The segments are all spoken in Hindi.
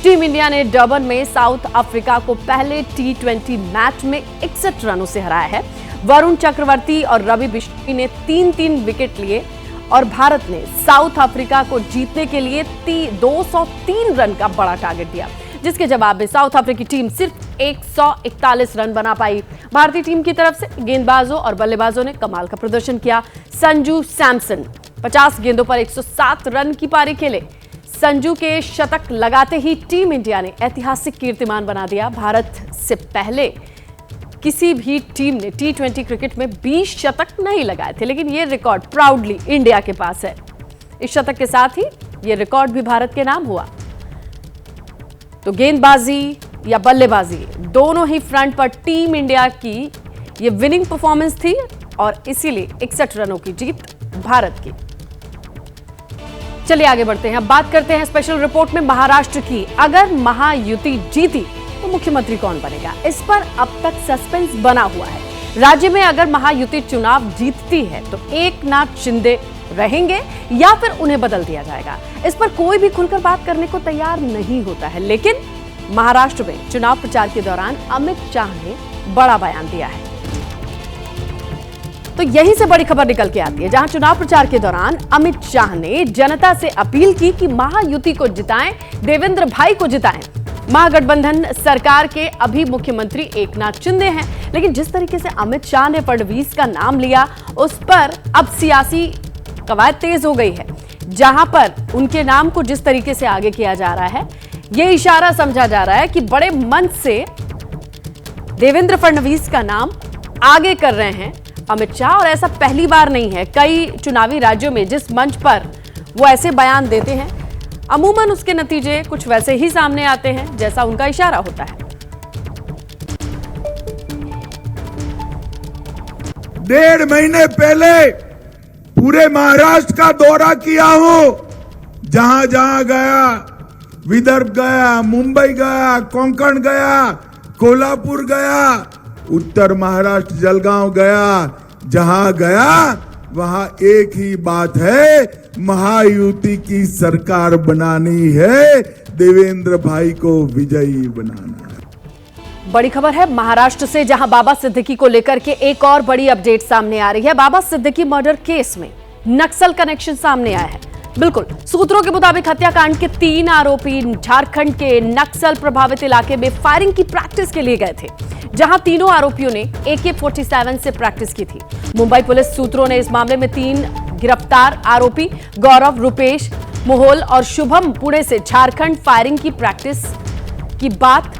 टीम इंडिया ने डर्बन में साउथ अफ्रीका को पहले T20 मैच में 61 रनों से हराया है। वरुण चक्रवर्ती और रवि बिश्नोई ने 3-3 विकेट लिए और भारत ने साउथ अफ्रीका को जीतने के लिए 203 रन का बड़ा टारगेट दिया, जिसके जवाब में साउथ अफ्रीकी टीम सिर्फ 141 रन बना पाई। भारतीय टीम की तरफ से गेंदबाजों और बल्लेबाजों ने कमाल का प्रदर्शन किया। संजू सैमसन 50 गेंदों पर 107 रन की पारी खेले। संजू के शतक लगाते ही टीम इंडिया ने ऐतिहासिक कीर्तिमान बना दिया। भारत से पहले किसी भी टीम ने T20 क्रिकेट में 20 शतक नहीं लगाए थे, लेकिन यह रिकॉर्ड प्राउडली इंडिया के पास है। इस शतक के साथ ही यह रिकॉर्ड भी भारत के नाम हुआ। तो गेंदबाजी या बल्लेबाजी दोनों ही फ्रंट पर टीम इंडिया की यह विनिंग परफॉर्मेंस थी और इसीलिए 61 रनों की जीत भारत की। चलिए आगे बढ़ते हैं। अब बात करते हैं स्पेशल रिपोर्ट में महाराष्ट्र की। अगर महायुति जीती तो मुख्यमंत्री कौन बनेगा, इस पर अब तक सस्पेंस बना हुआ है। राज्य में अगर महायुति चुनाव जीतती है तो एकनाथ शिंदे रहेंगे या फिर उन्हें बदल दिया जाएगा, इस पर कोई भी खुलकर बात करने को तैयार नहीं होता है। लेकिन महाराष्ट्र में चुनाव प्रचार के दौरान अमित शाह ने बड़ा बयान दिया है। तो यहीं से बड़ी खबर निकल के आती है, जहां चुनाव प्रचार के दौरान अमित शाह ने जनता से अपील की कि महायुति को जिताएं, देवेंद्र भाई को जिताएं। महागठबंधन सरकार के अभी मुख्यमंत्री एकनाथ शिंदे हैं, लेकिन जिस तरीके से अमित शाह ने फडणवीस का नाम लिया, उस पर अब सियासी कवायद तेज हो गई है। जहां पर उनके नाम को जिस तरीके से आगे किया जा रहा है, यह इशारा समझा जा रहा है कि बड़े मंच से देवेंद्र फडणवीस का नाम आगे कर रहे हैं अमित शाह। और ऐसा पहली बार नहीं है। कई चुनावी राज्यों में जिस मंच पर वो ऐसे बयान देते हैं, अमूमन उसके नतीजे कुछ वैसे ही सामने आते हैं जैसा उनका इशारा होता है। 1.5 महीने पहले पूरे महाराष्ट्र का दौरा किया हूं। जहां जहां गया, विदर्भ गया, मुंबई गया, कोंकण गया, कोल्हापुर गया, उत्तर महाराष्ट्र जलगांव गया, जहां गया वहां एक ही बात है, महायुति की सरकार बनानी है, देवेंद्र भाई को विजयी बनाना है। बड़ी खबर है महाराष्ट्र से, जहां बाबा सिद्दीकी को लेकर के एक और बड़ी अपडेट सामने आ रही है। बाबा सिद्दीकी मर्डर केस में नक्सल कनेक्शन सामने आया है। बिल्कुल, सूत्रों के मुताबिक हत्याकांड के 3 आरोपी झारखंड के नक्सल प्रभावित इलाके में फायरिंग की प्रैक्टिस के लिए गए थे, जहां तीनों आरोपियों ने AK-47 से प्रैक्टिस की थी। मुंबई पुलिस सूत्रों ने इस मामले में 3 गिरफ्तार आरोपी गौरव, रुपेश मोहोल और शुभम पुणे से झारखंड फायरिंग की प्रैक्टिस की बात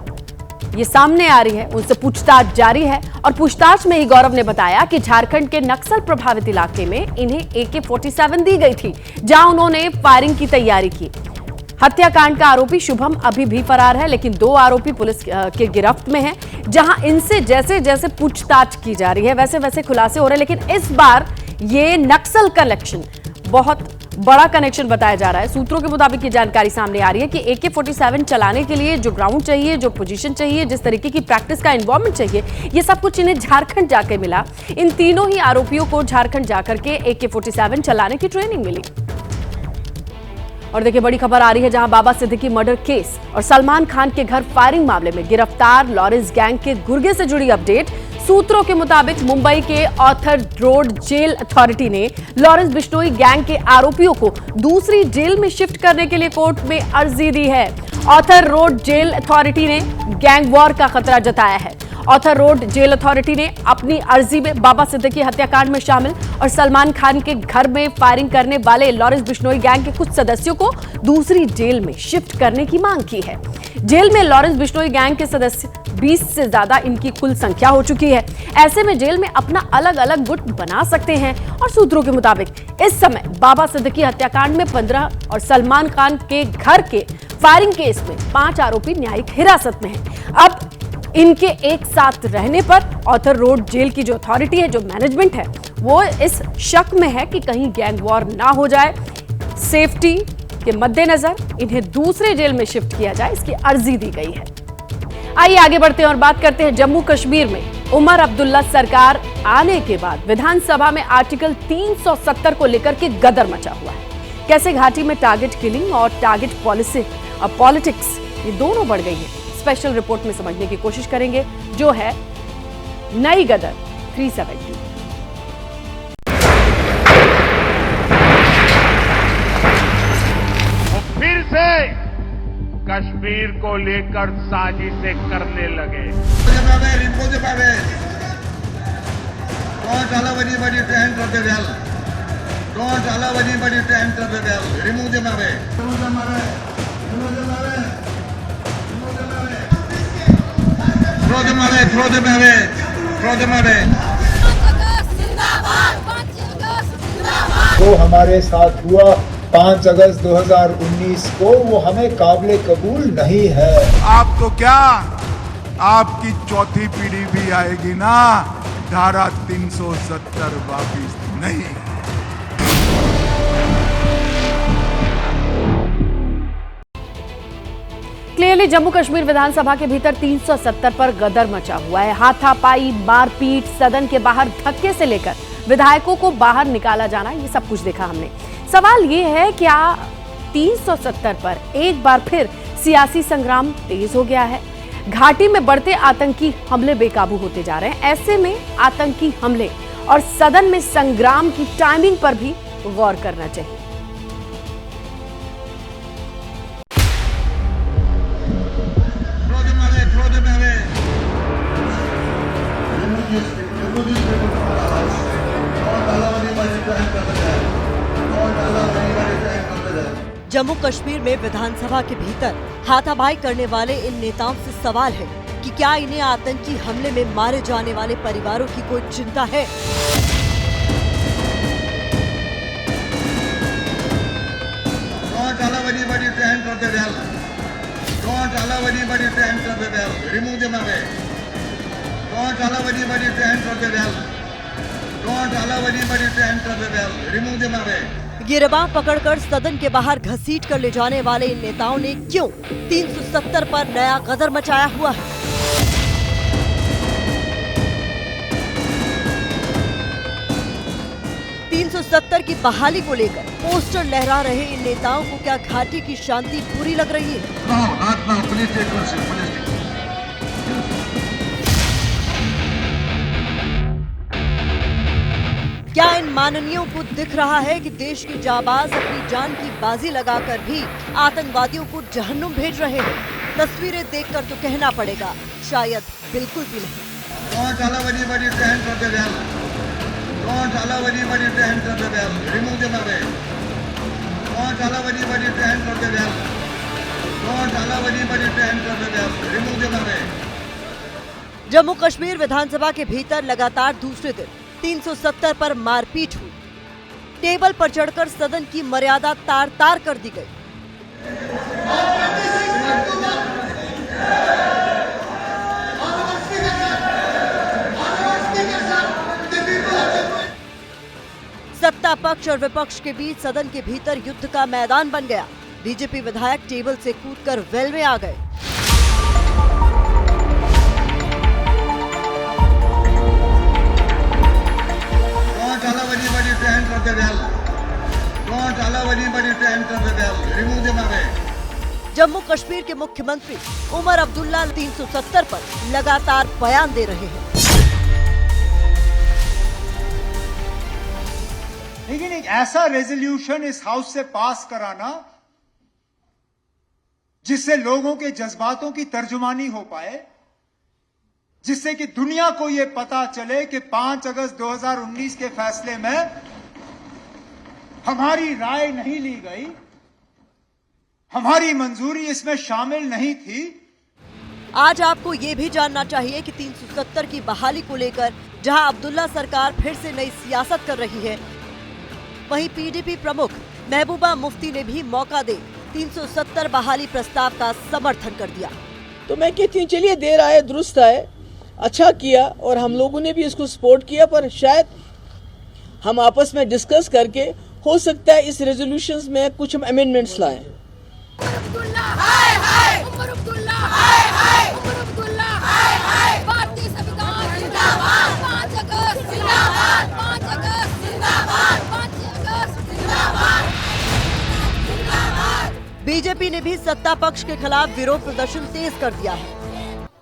ये सामने आ रही है। उनसे पूछताछ जारी है और पूछताछ में ही गौरव ने बताया कि झारखंड के नक्सल प्रभावित इलाके में इन्हें AK-47 दी गई थी, जहां उन्होंने फायरिंग की तैयारी की। हत्याकांड का आरोपी शुभम अभी भी फरार है, लेकिन 2 आरोपी पुलिस के गिरफ्त में हैं, जहां इनसे जैसे जैसे पूछताछ की जा रही है वैसे वैसे खुलासे हो रहे हैं। लेकिन इस बार ये नक्सल कनेक्शन बहुत बड़ा कनेक्शन बताया जा रहा है। सूत्रों के मुताबिक ये जानकारी सामने आ रही है कि AK-47 चलाने के लिए जो ग्राउंड चाहिए, जो पोजीशन चाहिए, जिस तरीके की प्रैक्टिस का एनवायरनमेंट चाहिए, ये सब कुछ इन्हें झारखंड जाके मिला। इन तीनों ही आरोपियों को झारखंड जाकर के AK-47 चलाने की ट्रेनिंग मिली। और देखिए बड़ी खबर आ रही है, जहां बाबा सिद्दीकी मर्डर केस और सलमान खान के घर फायरिंग मामले में गिरफ्तार लॉरेंस गैंग के गुर्गे से जुड़ी अपडेट। सूत्रों के मुताबिक मुंबई के ऑथर रोड जेल अथॉरिटी ने लॉरेंस बिश्नोई गैंग के आरोपियों को दूसरी जेल में शिफ्ट करने के लिए कोर्ट में अर्जी दी है। ऑथर रोड जेल अथॉरिटी ने गैंग वॉर का खतरा जताया है। ऑथर रोड जेल अथॉरिटी ने अपनी अर्जी में बाबा सिद्दीकी हत्याकांड में शामिल और सलमान खान के घर में फायरिंग करने वाले लॉरेंस बिश्नोई गैंग के कुछ सदस्यों को दूसरी जेल में शिफ्ट करने की मांग की है। जेल में लॉरेंस बिश्नोई गैंग के सदस्य 20 से ज्यादा इनकी कुल संख्या हो चुकी है। ऐसे में जेल में अपना अलग अलग गुट बना सकते हैं। और सूत्रों के मुताबिक इस समय बाबा सिद्दीकी हत्याकांड में 15 और सलमान खान के घर के फायरिंग केस में 5 आरोपी न्यायिक हिरासत में हैं। अब इनके एक साथ रहने पर ऑथर रोड जेल की जो अथॉरिटी है, जो मैनेजमेंट है, वो इस शक में है कि कहीं गैंग वॉर ना हो जाए। सेफ्टी के मद्देनजर इन्हें दूसरे जेल में शिफ्ट किया जाए, इसकी अर्जी दी गई है। आइए आगे बढ़ते हैं और बात करते हैं जम्मू कश्मीर में उमर अब्दुल्ला सरकार आने के बाद विधानसभा में आर्टिकल 370 को लेकर के गदर मचा हुआ है। कैसे घाटी में टारगेट किलिंग और टारगेट पॉलिटिक्स ये दोनों बढ़ गई है। स्पेशल रिपोर्ट में समझने की कोशिश करेंगे, जो है नई गदर 370। फिर से कश्मीर को लेकर साजिशें करने लगे। Don't allow anybody to enter the well. Don't allow anybody to enter the well. Remove them away. Remove them away. Remove them away. Remove them away. Throw them away. Throw them away. Throw them away. वो हमारे साथ हुआ 5 अगस्त 2019 को, वो हमें काबिले कबूल नहीं है। आप तो क्या, आपकी चौथी पीढ़ी भी आएगी ना, धारा 370 वापिस नहीं। क्लियरली जम्मू कश्मीर विधानसभा के भीतर 370 पर गदर मचा हुआ है। हाथापाई, मारपीट, सदन के बाहर धक्के से लेकर विधायकों को बाहर निकाला जाना, ये सब कुछ देखा हमने। सवाल ये है, क्या 370 पर एक बार फिर सियासी संग्राम तेज हो गया है? घाटी में बढ़ते आतंकी हमले बेकाबू होते जा रहे हैं। ऐसे में आतंकी हमले और सदन में संग्राम की टाइमिंग पर भी गौर करना चाहिए। जम्मू कश्मीर में विधानसभा के भीतर हाथापाई करने वाले इन नेताओं से सवाल है कि क्या इन्हें आतंकी हमले में मारे जाने वाले परिवारों की कोई चिंता है? Don't allow anybody to enter the well. Don't allow anybody to enter the well. Remove them away. Don't allow anybody to enter the well. Don't allow anybody to enter the well. Remove them away. गिरबां पकड़कर सदन के बाहर घसीट कर ले जाने वाले इन नेताओं ने क्यों 370 पर नया गदर मचाया हुआ है? $370 की बहाली को लेकर पोस्टर लहरा रहे इन नेताओं को क्या घाटी की शांति बुरी लग रही है? No, not now. Please take your seat. Please take. क्या इन माननीयों को दिख रहा है कि देश के जाबाज अपनी जान की बाजी लगाकर भी आतंकवादियों को जहन्नुम भेज रहे हैं? तस्वीरें देखकर तो कहना पड़ेगा, शायद बिल्कुल भी नहीं। Don't allow anybody to enter the well. Don't allow anybody to enter the well. Remove them away. Don't allow anybody to enter the well. Don't allow anybody to enter the well. Remove them away. Jammu Kashmir विधानसभा के भीतर लगातार दूसरे दिन 370 पर मारपीट हुई। टेबल पर चढ़कर सदन की मर्यादा तार तार कर दी गई। सत्ता पक्ष और विपक्ष के बीच सदन के भीतर युद्ध का मैदान बन गया। बीजेपी विधायक टेबल से कूदकर वेल में आ गए। Don't allow anybody to enter the well. Don't allow anybody to enter the well. Remove them away. Jammu Kashmir के मुख्यमंत्री उमर अब्दुल्ला 370 पर लगातार बयान दे रहे हैं। लेकिन एक ऐसा रेजोल्यूशन इस हाउस से पास कराना जिससे लोगों के जज्बातों की तर्जुमानी हो पाए, जिससे कि दुनिया को यह पता चले कि 5 अगस्त 2019 के फैसले में हमारी राय नहीं ली गई, हमारी मंजूरी इसमें शामिल नहीं थी। आज आपको ये भी जानना चाहिए कि 370 की बहाली को लेकर जहां अब्दुल्ला सरकार फिर से नई सियासत कर रही है, वहीं पीडीपी प्रमुख महबूबा मुफ्ती ने भी मौका दे 370 बहाली प्रस्ताव का समर्थन कर दिया। तो मैं कहती हूँ चलिए देर आए दुरुस्त आए, अच्छा किया और हम लोगों ने भी इसको सपोर्ट किया, पर शायद हम आपस में डिस्कस करके हो सकता है इस रेजोल्यूशंस में कुछ हम अमेंडमेंट्स लाएं। बीजेपी ने भी सत्ता पक्ष के खिलाफ विरोध प्रदर्शन तेज कर दिया है।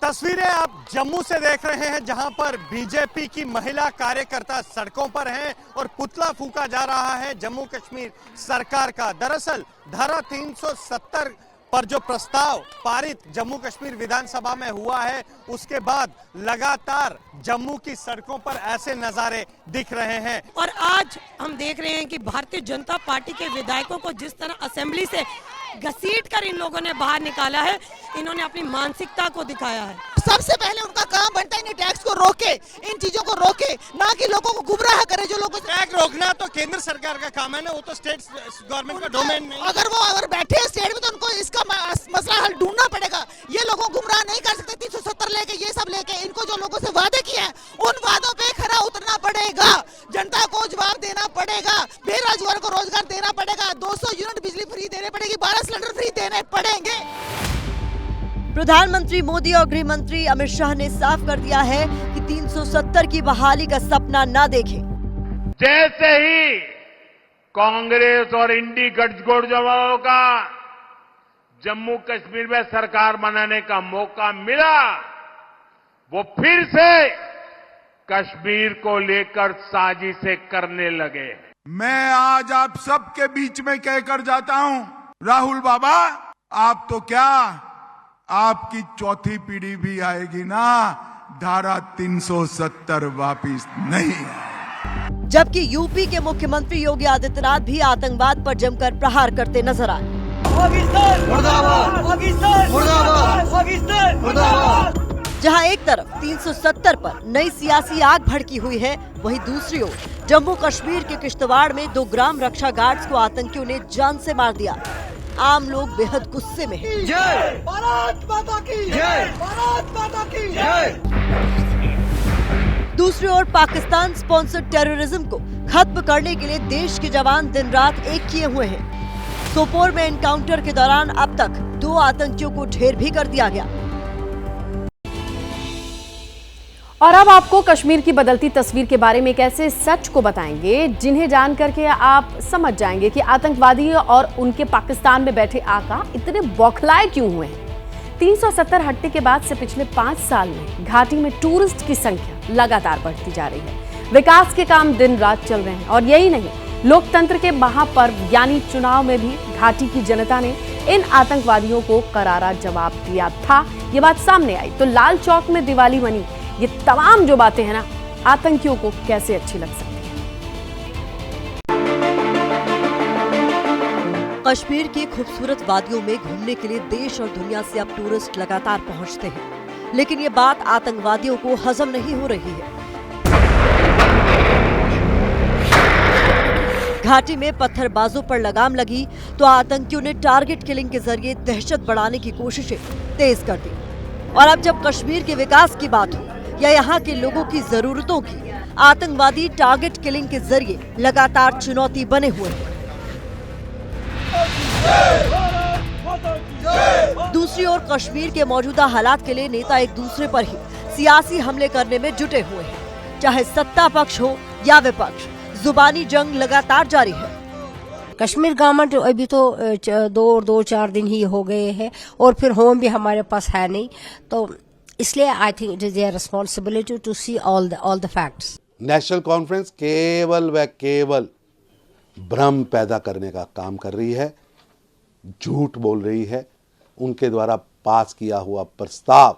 तस्वीरें आप जम्मू से देख रहे हैं, जहां पर बीजेपी की महिला कार्यकर्ता सड़कों पर हैं और पुतला फूंका जा रहा है जम्मू कश्मीर सरकार का। दरअसल धारा 370 पर जो प्रस्ताव पारित जम्मू कश्मीर विधानसभा में हुआ है, उसके बाद लगातार जम्मू की सड़कों पर ऐसे नजारे दिख रहे हैं। और आज हम देख रहे हैं कि भारतीय जनता पार्टी के विधायकों को जिस तरह असेंबली से घसीट कर इन लोगों ने बाहर निकाला है, इन्होंने अपनी मानसिकता को दिखाया है। सबसे पहले उनका काम बनता है इन टैक्स को रोके, इन चीजों को रोके, ना कि लोगों को गुमराह करे। जो लोगों टैक्स रोकना तो केंद्र सरकार का काम है ना, वो तो स्टेट गवर्नमेंट का डोमेन नहीं। अगर बैठे हैं स्टेट में तो उनको इसका मसला हल ढूंढना पड़ेगा। ये लोगों को गुमराह नहीं कर सकते। 370 लेके ये सब लेके इनको जो लोगों से वादे किए हैं, उन वादों पे खरा उतरना पड़ेगा। जनता को जवाब देना पड़ेगा, बेरोजगार को रोजगार देना पड़ेगा, 200 यूनिट बिजली फ्री देने पड़ेगी, 12 सिलेंडर फ्री देने पड़ेंगे। प्रधानमंत्री मोदी और गृह मंत्री अमित शाह ने साफ कर दिया है कि 370 की बहाली का सपना ना देखें। जैसे ही कांग्रेस और इंडी गठजोड़ का जम्मू कश्मीर में सरकार बनाने का मौका मिला, वो फिर से कश्मीर को लेकर साजिशें करने लगे। मैं आज आप सबके बीच में कहकर जाता हूं, राहुल बाबा, आप तो क्या, आपकी चौथी पीढ़ी भी आएगी ना, धारा 370 वापिस नहीं आएगी। जबकि यूपी के मुख्यमंत्री योगी आदित्यनाथ भी आतंकवाद पर जमकर प्रहार करते नजर आए। जहां एक तरफ 370 पर नई सियासी आग भड़की हुई है, वहीं दूसरी ओर जम्मू कश्मीर के किश्तवाड़ में 2 ग्राम रक्षा गार्ड्स को आतंकियों ने जान से मार दिया। आम लोग बेहद गुस्से में हैं। जय भारत माता की जय, भारत माता की जय। दूसरी ओर पाकिस्तान स्पॉन्सर्ड टेररिज्म को खत्म करने के लिए देश के जवान दिन रात एक किए हुए हैं। सोपोर में एनकाउंटर के दौरान अब तक 2 आतंकियों को ढेर भी कर दिया गया। और अब आपको कश्मीर की बदलती तस्वीर के बारे में एक ऐसे सच को बताएंगे जिन्हें जानकर के आप समझ जाएंगे कि आतंकवादी और उनके पाकिस्तान में बैठे आका इतने बौखलाए क्यों हुए हैं। 370 हटने के बाद से पिछले 5 साल में घाटी में टूरिस्ट की संख्या लगातार बढ़ती जा रही है। विकास के काम दिन रात चल रहे हैं और यही नहीं, लोकतंत्र के महापर्व यानी चुनाव में भी घाटी की जनता ने इन आतंकवादियों को करारा जवाब दिया था। ये बात सामने आई तो लाल चौक में दिवाली मनी। ये तमाम जो बातें हैं ना, आतंकियों को कैसे अच्छी लग सकती है। कश्मीर की खूबसूरत वादियों में घूमने के लिए देश और दुनिया से अब टूरिस्ट लगातार पहुंचते हैं, लेकिन ये बात आतंकवादियों को हजम नहीं हो रही है। घाटी में पत्थरबाजों पर लगाम लगी तो आतंकियों ने टारगेट किलिंग के जरिए दहशत बढ़ाने की कोशिशें तेज कर दी। और अब जब कश्मीर के विकास की बात हो या यहाँ के लोगों की जरूरतों की, आतंकवादी टारगेट किलिंग के जरिए लगातार चुनौती बने हुए हैं। दूसरी ओर कश्मीर के मौजूदा हालात के लिए नेता एक दूसरे पर ही सियासी हमले करने में जुटे हुए हैं। चाहे सत्ता पक्ष हो या विपक्ष, जुबानी जंग लगातार जारी है। कश्मीर गवर्नमेंट अभी तो 2-4 दिन ही हो गए हैं और फिर होम भी हमारे पास है नहीं, तो इसलिए I think it is their responsibility to see all the facts. National Conference केवल व केवल भ्रम पैदा करने का काम कर रही है, झूठ बोल रही है। उनके द्वारा पास किया हुआ प्रस्ताव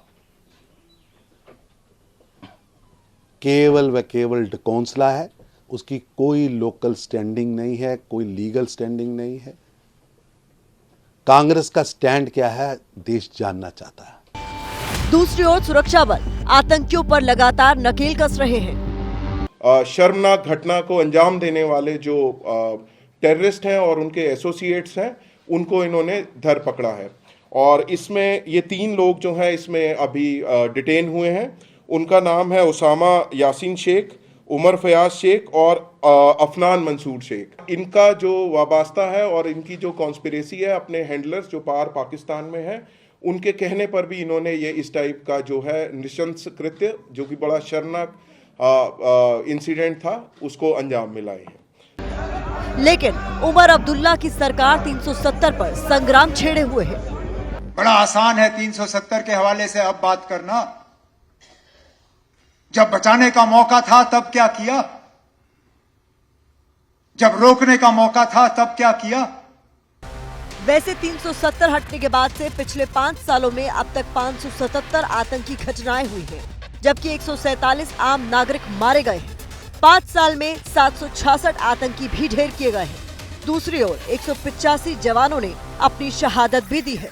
केवल व केवल कौंसला है, उसकी कोई लोकल स्टैंडिंग नहीं है, कोई लीगल स्टैंडिंग नहीं है। कांग्रेस का स्टैंड क्या है, देश जानना चाहता है। दूसरी ओर सुरक्षा बल आतंकियों पर लगातार नकेल कस रहे हैं। शर्मनाक घटना को अंजाम देने वाले जो टेररिस्ट हैं और उनके एसोसिएट्स हैं, उनको इन्होंने धर पकड़ा है और इसमें ये 3 लोग जो हैं इसमें अभी डिटेन हुए हैं। उनका नाम है उसामा यासीन शेख, उमर फयाज शेख और अफनान मंसूर शेख। इनका जो वाबस्ता है और इनकी जो कॉन्स्पिरेसी है, अपने हैंडलर्स जो पार पाकिस्तान में हैं, उनके कहने पर भी इन्होंने ये इस टाइप का जो है नृशंस कृत्य, जो कि बड़ा शर्मनाक इंसिडेंट था, उसको अंजाम मिलाए हैं। लेकिन उमर अब्दुल्ला की सरकार 370 पर संग्राम छेड़े हुए है। बड़ा आसान है 370 के हवाले से अब बात करना। जब बचाने का मौका था तब क्या किया? जब रोकने का मौका था तब क्या किया? वैसे 370 हटने के बाद से पिछले 5 सालों में अब तक 577 आतंकी घटनाएं हुई हैं, जबकि 147 आम नागरिक मारे गए हैं। 5 साल में 766 आतंकी भी ढेर किए गए हैं। दूसरी ओर 185 जवानों ने अपनी शहादत भी दी है।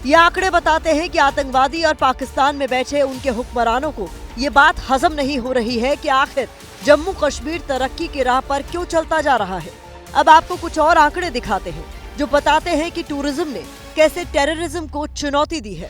ये आंकड़े बताते हैं कि आतंकवादी और पाकिस्तान में बैठे उनके हुक्मरानों को ये बात हजम नहीं हो रही है कि आखिर जम्मू कश्मीर तरक्की की राह पर क्यों चलता जा रहा है। अब आपको कुछ और आंकड़े दिखाते हैं जो बताते हैं कि टूरिज्म ने कैसे टेररिज्म को चुनौती दी है।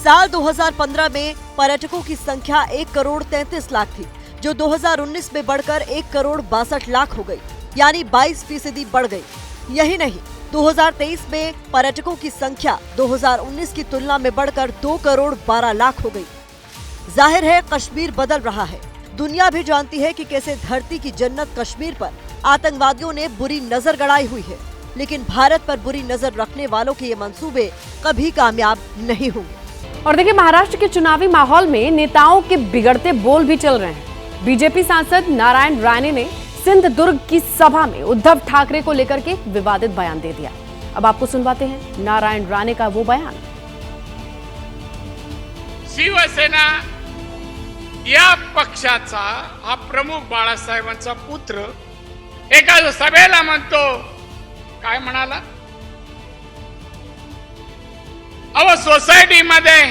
साल 2015 में पर्यटकों की संख्या 1 करोड़ 33 लाख थी, जो 2019 में बढ़कर 1 करोड़ 62 लाख हो गई, यानी 22% बढ़ गई। यही नहीं, 2023 में पर्यटकों की संख्या 2019 की तुलना में बढ़कर 2 करोड़ 12 लाख हो गई। जाहिर है कश्मीर बदल रहा है। दुनिया भी जानती है कि कैसे धरती की जन्नत कश्मीर पर आतंकवादियों ने बुरी नजर गड़ाई हुई है, लेकिन भारत पर बुरी नजर रखने वालों के ये मंसूबे कभी कामयाब नहीं होंगे। और देखिए, महाराष्ट्र के चुनावी माहौल में नेताओं के बिगड़ते बोल भी चल रहे हैं। बीजेपी सांसद नारायण राणे ने सिंधुदुर्ग की सभा में उद्धव ठाकरे को लेकर के विवादित बयान दे दिया। अब आपको सुनवाते हैं नारायण राणे का वो बयान। शिवसेना या पक्षाचा हा प्रमुख बाळासाहेबांचा पुत्र एका सभेला म्हणतो, काय म्हणाला, अहो सोसायटीमध्ये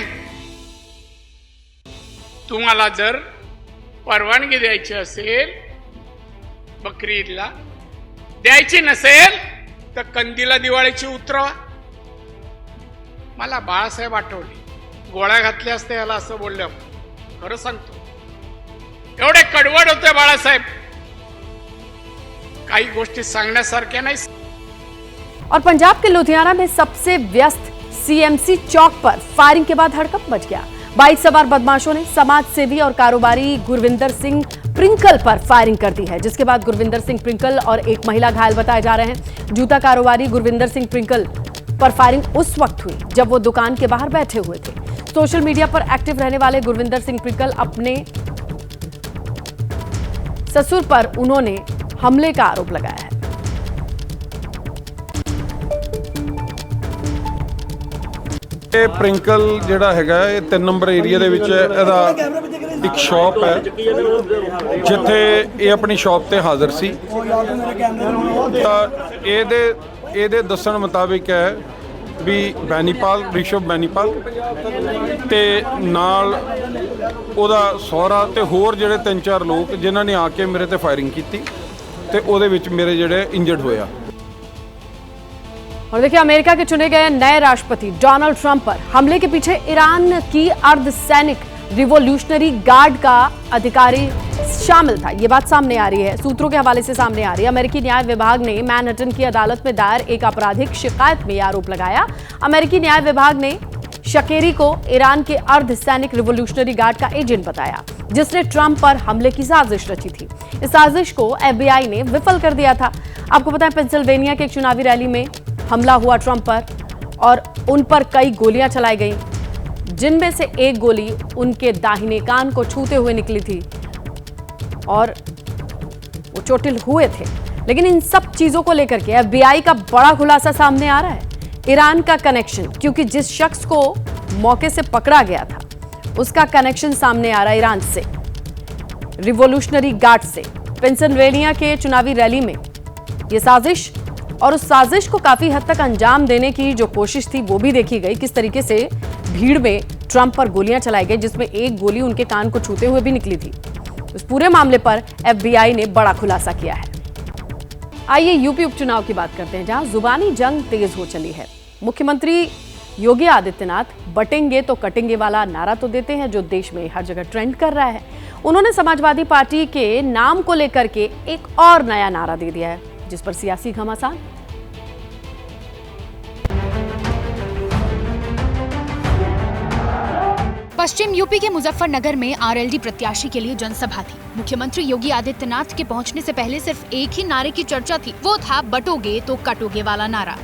तुम्हाला जर परवानगी द्यायची असेल, बकरी ईदला द्यायची नसेल तर कंदीला दिवाळीची उतरवा. मला बाळासाहेब आठवले, गोळ्या घातल्या असते याला असं बोललं. खरं सांगतो, एवढे कडवड होते बाळासाहेब, काही गोष्टी सांगण्यासारख्या नाही. और पंजाब के लुधियाना में सबसे व्यस्त सीएमसी चौक पर फायरिंग के बाद हड़कंप मच गया। बाइक सवार बदमाशों ने समाज सेवी और कारोबारी गुरविंदर सिंह प्रिंकल पर फायरिंग कर दी है, जिसके बाद गुरविंदर सिंह प्रिंकल और एक महिला घायल बताए जा रहे हैं। जूता कारोबारी गुरविंदर सिंह प्रिंकल पर फायरिंग उस वक्त हुई जब वो दुकान के बाहर बैठे हुए थे। सोशल मीडिया पर एक्टिव रहने वाले गुरविंदर सिंह प्रिंकल अपने ससुर पर उन्होंने हमले का आरोप लगाया है। ਇਹ ਪ੍ਰਿੰਕਲ ਜਿਹੜਾ ਹੈਗਾ ਇਹ 3 ਨੰਬਰ ਏਰੀਆ ਦੇ ਵਿੱਚ ਇਹਦਾ ਇੱਕ ਸ਼ਾਪ ਹੈ, ਜਿੱਥੇ ਇਹ ਆਪਣੀ ਸ਼ਾਪ ਤੇ ਹਾਜ਼ਰ ਸੀ। ਤਾਂ ਇਹਦੇ ਦੱਸਣ ਮੁਤਾਬਿਕ ਹੈ ਵੀ ਬੈਨੀਪਾਲ, ਰਿਸ਼ਵ ਬੈਨੀਪਾਲ ਤੇ ਨਾਲ ਉਹਦਾ ਸਹੁਰਾ ਤੇ ਹੋਰ ਜਿਹੜੇ 3-4 ਲੋਕ ਜਿਨ੍ਹਾਂ ਨੇ ਆ ਕੇ ਮੇਰੇ ਤੇ ਫਾਇਰਿੰਗ ਕੀਤੀ ਤੇ ਉਹਦੇ ਵਿੱਚ ਮੇਰੇ ਜਿਹੜੇ ਇੰਜਰਡ ਹੋਇਆ। और देखिए, अमेरिका के चुने गए नए राष्ट्रपति डोनाल्ड ट्रंप पर हमले के पीछे ईरान की अर्धसैनिक रिवॉल्यूशनरी गार्ड का अधिकारी शामिल था, ये बात सामने आ रही है। सूत्रों के हवाले से सामने आ रही है। अमेरिकी न्याय विभाग ने मैनहट्टन की अदालत में दायर एक आपराधिक शिकायत में यह आरोप लगाया। अमेरिकी न्याय विभाग ने शकेरी को ईरान के अर्धसैनिक रिवॉल्यूशनरी गार्ड का एजेंट बताया, जिसने ट्रंप पर हमले की साजिश रची थी। इस साजिश को FBI ने विफल कर दिया था। आपको पता है, पेंसिल्वेनिया के एक चुनावी रैली में हमला हुआ ट्रंप पर और उन पर कई गोलियां चलाई गई, जिनमें से एक गोली उनके दाहिने कान को छूते हुए निकली थी और वो चोटिल हुए थे। लेकिन इन सब चीजों को लेकर के FBI का बड़ा खुलासा सामने आ रहा है। ईरान का कनेक्शन, क्योंकि जिस शख्स को मौके से पकड़ा गया था उसका कनेक्शन सामने आ रहा है ईरान से, रिवॉल्यूशनरी गार्ड से। पेंसिल्वेनिया के चुनावी रैली में यह साजिश और उस साजिश को काफी हद तक अंजाम देने की जो कोशिश थी वो भी देखी गई। किस तरीके से भीड़ में ट्रंप पर गोलियां चलाई गई, जिसमें एक गोली उनके कान को छूते हुए भी निकली थी। इस पूरे मामले पर FBI ने बड़ा खुलासा किया है। आइए यूपी उपचुनाव की बात करते हैं, जहां जुबानी जंग तेज हो चली है। मुख्यमंत्री योगी आदित्यनाथ बटेंगे तो कटेंगे वाला नारा तो देते हैं, जो देश में हर जगह ट्रेंड कर रहा है। उन्होंने समाजवादी पार्टी के नाम को लेकर के एक और नया नारा दे दिया है, जिस पर सियासी घमासान। पश्चिम यूपी के मुजफ्फरनगर में RLD प्रत्याशी के लिए जनसभा थी। मुख्यमंत्री योगी आदित्यनाथ के पहुंचने से पहले सिर्फ एक ही नारे की चर्चा थी, वो था बटोगे तो कटोगे वाला नारा।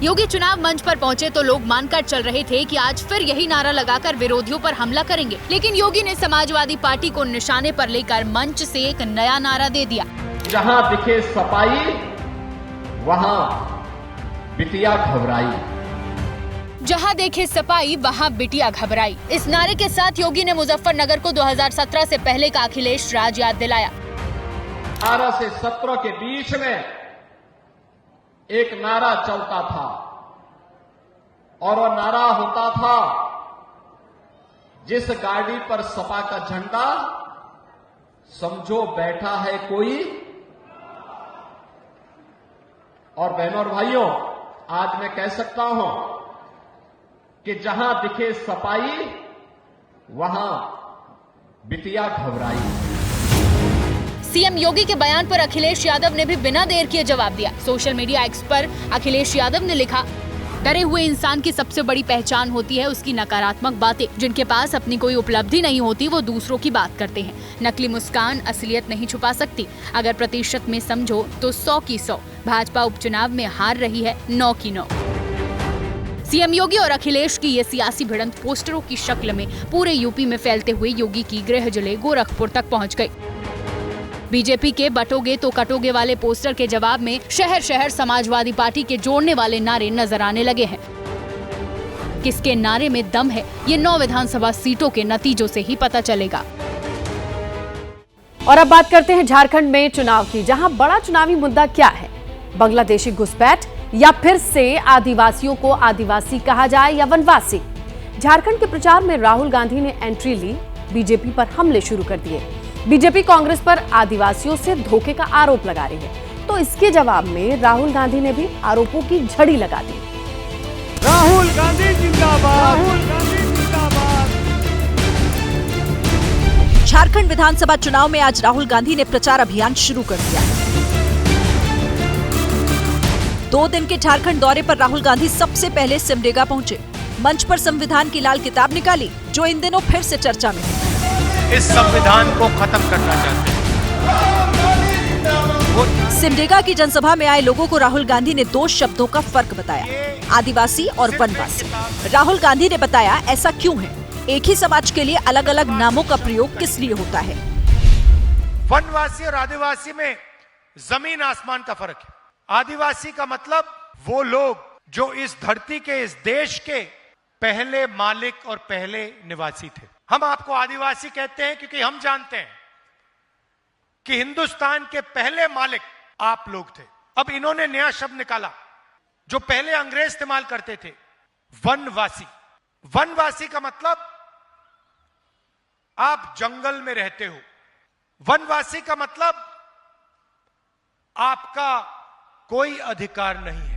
योगी चुनाव मंच पर पहुंचे तो लोग मानकर चल रहे थे कि आज फिर यही नारा लगाकर विरोधियों पर हमला करेंगे, लेकिन योगी ने समाजवादी पार्टी को निशाने पर लेकर मंच से एक नया नारा दे दिया। जहां दिखे सपाई वहां बिटिया घबराई, जहां देखे सपाई वहां बिटिया घबराई। इस नारे के साथ योगी ने मुजफ्फरनगर को 2017 से पहले का अखिलेश राज याद दिलाया। 18 से 17 के बीच में एक नारा चलता था और वो नारा होता था, जिस गाड़ी पर सपा का झंडा समझो बैठा है कोई। और बहनों और भाइयों, आज मैं कह सकता हूं कि जहां दिखे सपाई वहां बिटिया घबराई। सीएम योगी के बयान पर अखिलेश यादव ने भी बिना देर किए जवाब दिया। सोशल मीडिया एक्स पर अखिलेश यादव ने लिखा, डरे हुए इंसान की सबसे बड़ी पहचान होती है उसकी नकारात्मक बातें। जिनके पास अपनी कोई उपलब्धि नहीं होती वो दूसरों की बात करते हैं। नकली मुस्कान असलियत नहीं छुपा सकती। अगर प्रतिशत में समझो तो 100 की 100। भाजपा उपचुनाव में हार रही है 9 की 9। सीएम योगी और अखिलेश की ये सियासी भिड़ंत पोस्टरों की शक्ल में पूरे यूपी में फैलते हुए योगी की गृह जिले गोरखपुर तक पहुंच गई। बीजेपी के बटोगे तो कटोगे वाले पोस्टर के जवाब में शहर शहर समाजवादी पार्टी के जोड़ने वाले नारे नजर आने लगे हैं। किसके नारे में दम है, ये 9 विधानसभा सीटों के नतीजों से ही पता चलेगा। और अब बात करते हैं झारखंड में चुनाव की, जहां बड़ा चुनावी मुद्दा क्या है, बांग्लादेशी घुसपैठ या फिर से आदिवासियों को आदिवासी कहा जाए या वनवासी। झारखंड के प्रचार में राहुल गांधी ने एंट्री ली, बीजेपी पर हमले शुरू कर दिए। बीजेपी कांग्रेस पर आदिवासियों से धोखे का आरोप लगा रही है, तो इसके जवाब में राहुल गांधी ने भी आरोपों की झड़ी लगा दी। राहुल गांधी जिंदाबाद, राहुल गांधी जिंदाबाद। झारखंड विधानसभा चुनाव में आज राहुल गांधी ने प्रचार अभियान शुरू कर दिया। 2 दिन के झारखंड दौरे पर राहुल गांधी सबसे पहले सिमडेगा पहुंचे। मंच पर संविधान की लाल किताब निकाली, जो इन दिनों फिर से चर्चा में है। इस संविधान को खत्म करना चाहते हैं। सिमडेगा की जनसभा में आए लोगों को राहुल गांधी ने 2 शब्दों का फर्क बताया, आदिवासी और वनवासी। राहुल गांधी ने बताया ऐसा क्यों है, एक ही समाज के लिए अलग अलग नामों का प्रयोग किस लिए होता है। वनवासी और आदिवासी में जमीन आसमान का फर्क है। आदिवासी का मतलब वो लोग जो इस धरती के, इस देश के पहले मालिक और पहले निवासी थे। हम आपको आदिवासी कहते हैं क्योंकि हम जानते हैं कि हिंदुस्तान के पहले मालिक आप लोग थे। अब इन्होंने नया शब्द निकाला जो पहले अंग्रेज इस्तेमाल करते थे, वनवासी। वनवासी का मतलब आप जंगल में रहते हो। वनवासी का मतलब आपका कोई अधिकार नहीं है।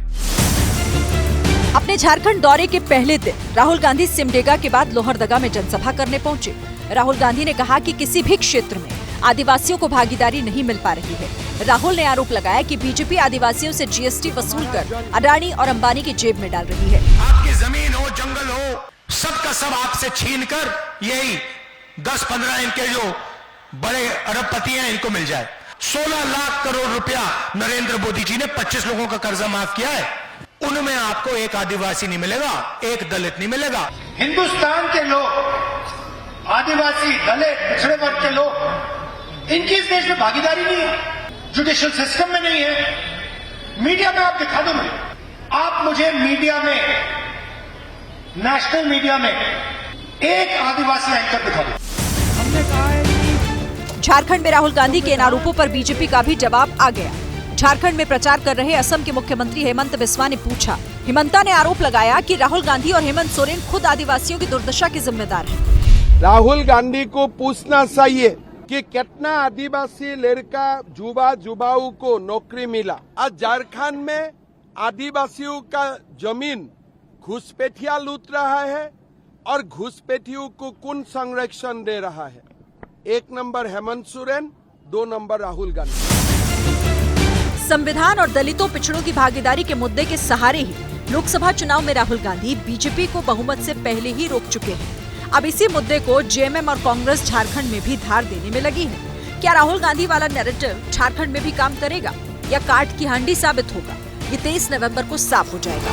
अपने झारखंड दौरे के पहले दिन राहुल गांधी सिमडेगा के बाद लोहरदगा में जनसभा करने पहुंचे। राहुल गांधी ने कहा कि किसी भी क्षेत्र में आदिवासियों को भागीदारी नहीं मिल पा रही है। राहुल ने आरोप लगाया कि बीजेपी आदिवासियों से जीएसटी वसूलकर अडानी और अंबानी की जेब में डाल रही है। आपकी जमीन हो, जंगल हो, सबका सब आपसे छीनकर यही 10-15 इनके जो बड़े अरबपति हैं इनको मिल जाए। 16 लाख करोड़ रुपया नरेंद्र मोदी जी ने 25 लोगों का कर्जा माफ किया है। उनमें आपको एक आदिवासी नहीं मिलेगा, एक दलित नहीं मिलेगा। हिंदुस्तान के लोग, आदिवासी, दलित, पिछड़े वर्ग के लोग, इनकी इस देश में भागीदारी नहीं है, जुडिशियल सिस्टम में नहीं है। मीडिया में आप दिखा दो मुझे, आप मुझे मीडिया में, नेशनल मीडिया में एक आदिवासी एंकर दिखा दो। हमने कहा है कि झारखंड में राहुल गांधी के इन आरोपों पर बीजेपी का भी जवाब आ गया। झारखंड में प्रचार कर रहे असम के मुख्यमंत्री हेमंत बिस्वा ने पूछा। हेमंता ने आरोप लगाया कि राहुल गांधी और हेमंत सोरेन खुद आदिवासियों की दुर्दशा के जिम्मेदार हैं। राहुल गांधी को पूछना चाहिए कि कितना आदिवासी लड़का जुबा जुबाऊ को नौकरी मिला। आज झारखंड में आदिवासियों का जमीन घुसपैठिया लूट रहा है और घुसपैठियों को कौन संरक्षण दे रहा है? 1 नंबर हेमंत सोरेन, 2 नंबर राहुल गांधी। संविधान और दलितों पिछड़ों की भागीदारी के मुद्दे के सहारे ही लोकसभा चुनाव में राहुल गांधी बीजेपी को बहुमत से पहले ही रोक चुके हैं। अब इसी मुद्दे को जेएमएम और कांग्रेस झारखंड में भी धार देने में लगी है। क्या राहुल गांधी वाला नैरेटिव झारखंड में भी काम करेगा या काट की हांडी साबित होगा? ये 23 नवंबर को साफ हो जाएगा।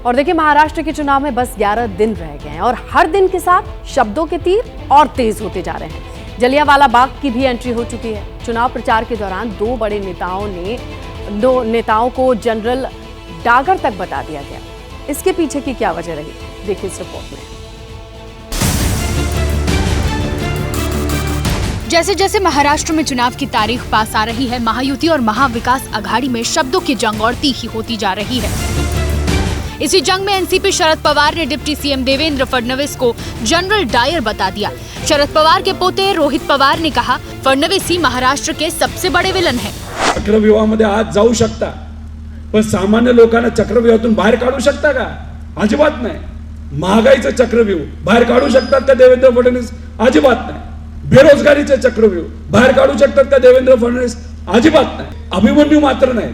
और देखिए, महाराष्ट्र के चुनाव में बस 11 दिन रह गए हैं और हर दिन के साथ शब्दों के तीर और तेज होते जा रहे हैं। जलियांवाला बाग की भी एंट्री हो चुकी है। चुनाव प्रचार के दौरान दो बड़े नेताओं को जनरल डागर तक बता दिया गया। इसके पीछे की क्या वजह रही, देखिए इस रिपोर्ट में। जैसे जैसे महाराष्ट्र में चुनाव की तारीख पास आ रही है, महायुति और महाविकास अघाड़ी में शब्दों की जंग और तीखी होती जा रही है। इसी जंग में एनसीपी शरद पवार ने डिप्टी सीएम देवेंद्र फडणवीस को जनरल डायर बता दिया। शरद पवार के पोते रोहित पवार ने कहा, फडणवीस ही महाराष्ट्र के सबसे बड़े विलन हैं। चक्रव्यूहामध्ये आज जाऊ शकता, पण सामान्य लोकांना चक्रव्यूहातून बाहेर काढू शकता का? अजिबात नाही। महागाईचं चक्रव्यूह बाहेर काढू शकतात का देवेंद्र फडणवीस? अजिबात नाही। बेरोजगारीचे चक्रव्यूह बाहेर काढू शकतात का देवेंद्र फडणवीस? अजिबात नाही। अभिमन्यू मात्र नाही,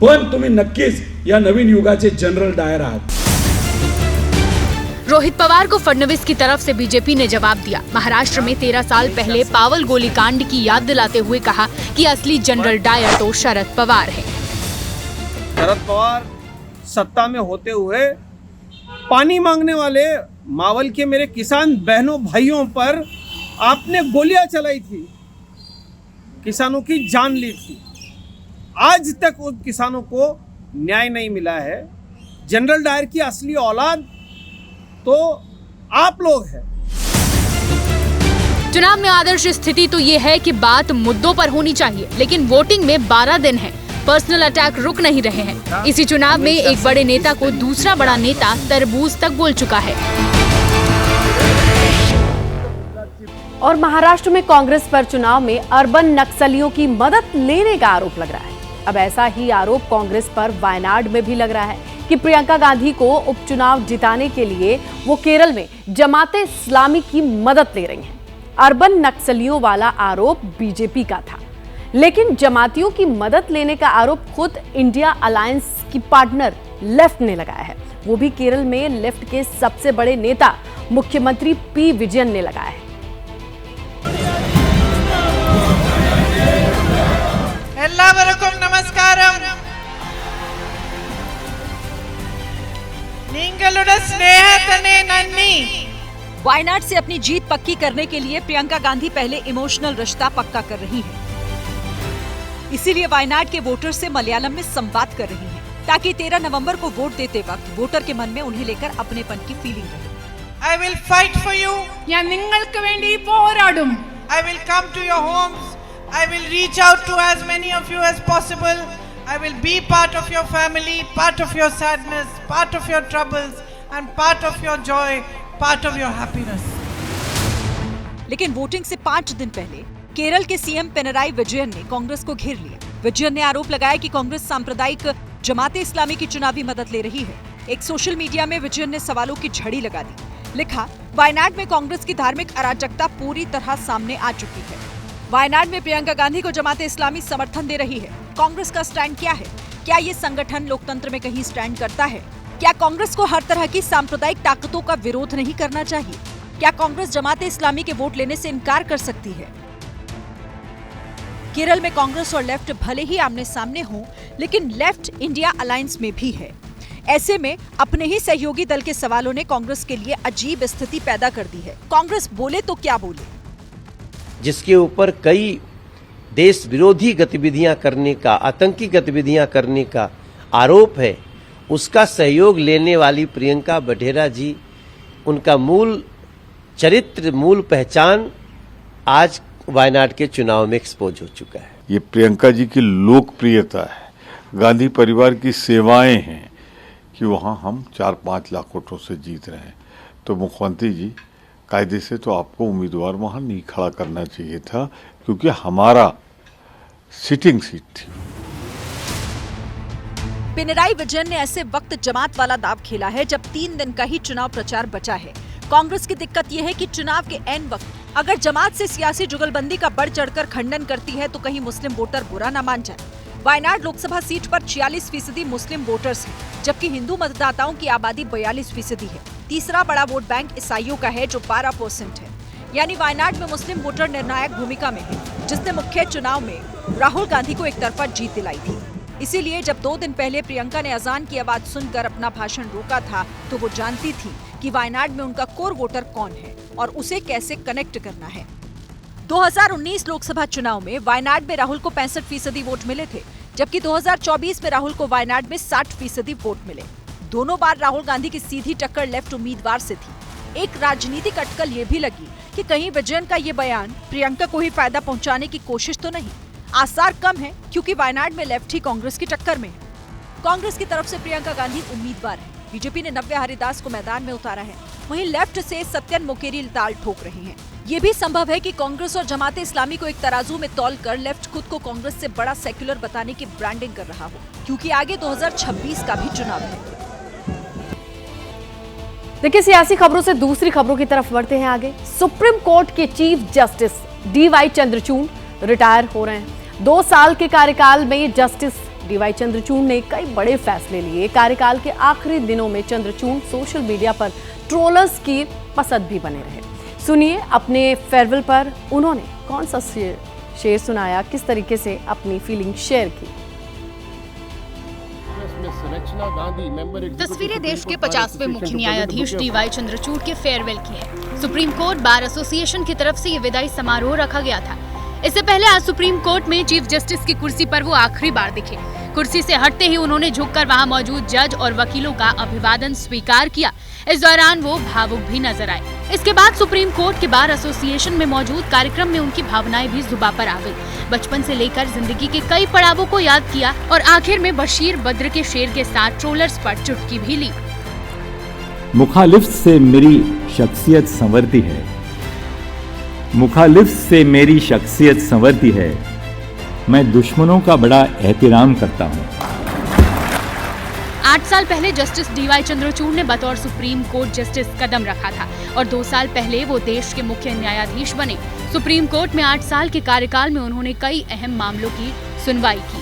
पण तुम्ही नक्कीच या नवीन युगाचे जनरल डायर आहात। रोहित पवार को फडणवीस की तरफ से बीजेपी ने जवाब दिया। महाराष्ट्र में 13 साल पहले पावल गोलीकांड की याद दिलाते हुए कहा कि असली जनरल डायर तो शरद पवार है। शरद पवार सत्ता में होते हुए पानी मांगने वाले मावल के मेरे किसान बहनों भाइयों पर आपने गोलियां चलाई थी, किसानों की जान ली थी। आज तक उन किसानों को न्याय नहीं मिला है। जनरल डायर की असली औलाद तो आप लोग हैं। चुनाव में आदर्श स्थिति तो ये है कि बात मुद्दों पर होनी चाहिए, लेकिन वोटिंग में 12 दिन है। पर्सनल अटैक रुक नहीं रहे हैं। इसी चुनाव में एक बड़े नेता को दूसरा बड़ा नेता तरबूज तक बोल चुका है। और महाराष्ट्र में कांग्रेस पर चुनाव में अर्बन नक्सलियों की मदद लेने का आरोप लग रहा है। अब ऐसा ही आरोप कांग्रेस पर वायनाड में भी लग रहा है कि प्रियंका गांधी को उपचुनाव जिताने के लिए वो केरल में जमाते इस्लामी की मदद ले रही हैं। अर्बन नक्सलियों वाला आरोप बीजेपी का था, लेकिन जमातियों की मदद लेने का आरोप खुद इंडिया अलायंस की पार्टनर लेफ्ट ने लगाया है। वो भी केरल में लेफ्ट के सबसे बड़े नेता मुख्यमंत्री पी विजयन ने लगाया है। എല്ലാവർക്കും നമസ്കാരം. നിങ്ങളുടെ സ്നേഹത്തിന് നന്ദി. वायनाड से अपनी जीत पक्की करने के लिए प्रियंका गांधी पहले इमोशनल रिश्ता पक्का कर रही हैं। इसीलिए वायनाड के वोटर से मलयालम में संवाद कर रही हैं, ताकि 13 नवंबर को वोट देते वक्त वोटर के मन में उन्हें लेकर अपनेपन की फीलिंग रहे। I will fight for you. ഞാൻ നിങ്ങൾക്ക് വേണ്ടി പോരാടും. I will come to your homes. I will reach out to as many of you as possible. I will be part of your family, part of your sadness, part of your troubles, and part of your joy, part of your happiness. लेकिन वोटिंग से 5 दिन पहले केरल के सीएम पिनराई विजयन ने कांग्रेस को घेर लिया। विजयन ने आरोप लगाया कि कांग्रेस सांप्रदायिक जमाते इस्लामी की चुनावी मदद ले रही है। एक सोशल मीडिया में विजयन ने सवालों की झड़ी लगा दी। लिखा, वायनाड में कांग्रेस की धार्मिक अराजकता पूरी तरह सामने आ चुकी है। वायनाड में प्रियंका गांधी को जमाते इस्लामी समर्थन दे रही है। कांग्रेस का स्टैंड क्या है? क्या ये संगठन लोकतंत्र में कहीं स्टैंड करता है? क्या कांग्रेस को हर तरह की सांप्रदायिक ताकतों का विरोध नहीं करना चाहिए? क्या कांग्रेस जमाते इस्लामी के वोट लेने से इनकार कर सकती है? केरल में कांग्रेस और लेफ्ट भले ही आमने सामने हो, लेकिन लेफ्ट इंडिया अलायंस में भी है। ऐसे में अपने ही सहयोगी दल के सवालों ने कांग्रेस के लिए अजीब स्थिति पैदा कर दी है। कांग्रेस बोले तो क्या बोले, जिसके ऊपर कई देश विरोधी गतिविधियां करने का, आतंकी गतिविधियां करने का आरोप है, उसका सहयोग लेने वाली प्रियंका बढेरा जी, उनका मूल चरित्र, मूल पहचान आज वायनाड के चुनाव में एक्सपोज हो चुका है। ये प्रियंका जी की लोकप्रियता है, गांधी परिवार की सेवाएं हैं कि वहाँ हम 4-5 लाख वोटों से जीत रहे हैं। तो मुख्यमंत्री जी, कायदे से तो आपको उम्मीदवार वहाँ नहीं खड़ा करना चाहिए था, क्योंकि हमारा सिटिंग सीट थी। पिनराई विजयन ने ऐसे वक्त जमात वाला दाव खेला है जब 3 दिन का ही चुनाव प्रचार बचा है। कांग्रेस की दिक्कत यह है कि चुनाव के ऐन वक्त अगर जमात से सियासी जुगलबंदी का बढ़ चढ़कर खंडन करती है तो कहीं मुस्लिम वोटर बुरा न मान जाए। वायनाड लोकसभा सीट पर 46% मुस्लिम वोटर्स हैं, जबकि हिंदू मतदाताओं की आबादी 42% है। तीसरा बड़ा वोट बैंक ईसाइयों का है जो 12% है। यानी वायनाड में मुस्लिम वोटर निर्णायक भूमिका में है, जिसने मुख्य चुनाव में राहुल गांधी को एक तरफा जीत दिलाई थी। इसीलिए जब 2 दिन पहले प्रियंका ने अजान की आवाज सुनकर अपना भाषण रोका था तो वो जानती थी कि वायनाड में उनका कोर वोटर कौन है और उसे कैसे कनेक्ट करना है। 2019 लोकसभा चुनाव में वायनाड में राहुल को 65% वोट मिले थे, जबकि 2024 में राहुल को वायनाड में 60% वोट मिले। दोनों बार राहुल गांधी की सीधी टक्कर लेफ्ट उम्मीदवार से थी। एक राजनीतिक अटकल ये भी लगी कि कहीं विजयन का ये बयान प्रियंका को ही फायदा पहुंचाने की कोशिश तो नहीं। आसार कम है क्योंकि वायनाड में लेफ्ट ही कांग्रेस की टक्कर में है। कांग्रेस की तरफ से प्रियंका गांधी उम्मीदवार है। बीजेपी ने नव्या हरिदास को मैदान में उतारा है, वहीं लेफ्ट से सत्यन मोकेरी ताल ठोक रहे हैं। ये भी संभव है कि कांग्रेस और जमाते इस्लामी को एक तराजू में तौलकर लेफ्ट खुद को कांग्रेस से बड़ा सेक्युलर बताने की ब्रांडिंग कर रहा हो, क्योंकि आगे 2026 का भी चुनाव है। देखिए, सियासी खबरों से दूसरी खबरों की तरफ बढ़ते हैं आगे। सुप्रीम कोर्ट के chief justice DY Chandrachud retire हो रहे हैं। 2 साल के कार्यकाल में जस्टिस DY चंद्रचूड़ ने कई बड़े फैसले लिए। कार्यकाल के आखिरी दिनों में चंद्रचूड़ सोशल मीडिया पर ट्रोलर्स की पसंद भी बने रहे। सुनिए, अपने फेयरवेल पर उन्होंने कौन सा शेर सुनाया, किस तरीके से अपनी फीलिंग शेयर की। तस्वीरें देश के 50वें मुख्य न्यायाधीश DY चंद्रचूड़ के फेयरवेल की है। सुप्रीम कोर्ट बार एसोसिएशन की तरफ से ये विदाई समारोह रखा गया था। इससे पहले आज सुप्रीम कोर्ट में चीफ जस्टिस की कुर्सी पर वो आखिरी बार दिखे। कुर्सी से हटते ही उन्होंने झुककर वहां मौजूद जज और वकीलों का अभिवादन स्वीकार किया। इस दौरान वो भावुक भी नजर आए। इसके बाद सुप्रीम कोर्ट के बार एसोसिएशन में मौजूद कार्यक्रम में उनकी भावनाएं भी जुबां पर आ गई। बचपन से लेकर जिंदगी के कई पड़ावों को याद किया और आखिर में बशीर बद्र के शेर के साथ ट्रोलर्स पर चुटकी भी ली। मुखालिफ से मेरी शख्सियत संवरती है, मुखालिफ से मेरी शख्सियत संवरती है, मैं दुश्मनों का बड़ा एहतराम करता हूँ। 8 साल पहले जस्टिस DY चंद्रचूड़ ने बतौर सुप्रीम कोर्ट जस्टिस कदम रखा था और 2 साल पहले वो देश के मुख्य न्यायाधीश बने। सुप्रीम कोर्ट में 8 साल के कार्यकाल में उन्होंने कई अहम मामलों की सुनवाई की।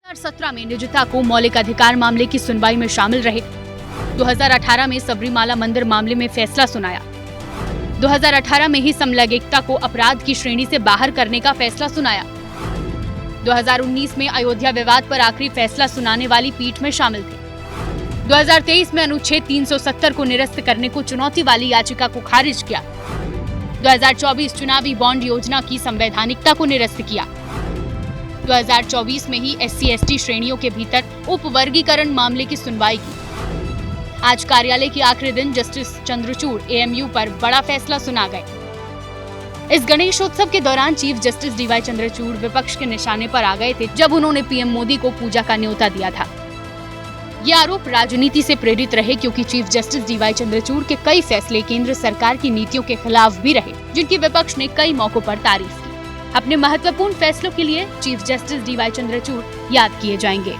2017 में निजता को मौलिक अधिकार मामले की सुनवाई में शामिल रहे। 2018 में सबरीमाला मंदिर मामले में फैसला सुनाया। 2018 में ही समलैंगिकता को अपराध की श्रेणी से बाहर करने का फैसला सुनाया। 2019 में अयोध्या विवाद पर आखिरी फैसला सुनाने वाली पीठ में शामिल थे। 2023 में अनुच्छेद 370 को निरस्त करने को चुनौती वाली याचिका को खारिज किया। 2024 चुनावी बॉन्ड योजना की संवैधानिकता को निरस्त किया। 2024 में ही SC/ST श्रेणियों के भीतर उपवर्गीकरण मामले की सुनवाई की। आज कार्यालय के आखिरी दिन जस्टिस चंद्रचूड़ AMU पर बड़ा फैसला सुना गए। इस गणेशोत्सव के दौरान चीफ जस्टिस DY चंद्रचूड़ विपक्ष के निशाने पर आ गए थे जब उन्होंने PM मोदी को पूजा का न्योता दिया था। ये आरोप राजनीति से प्रेरित रहे क्योंकि चीफ जस्टिस DY चंद्रचूड़ के कई फैसले केंद्र सरकार की नीतियों के खिलाफ भी रहे, जिनकी विपक्ष ने कई मौकों पर तारीफ की। अपने महत्वपूर्ण फैसलों के लिए चीफ जस्टिस DY चंद्रचूड़ याद किए जाएंगे।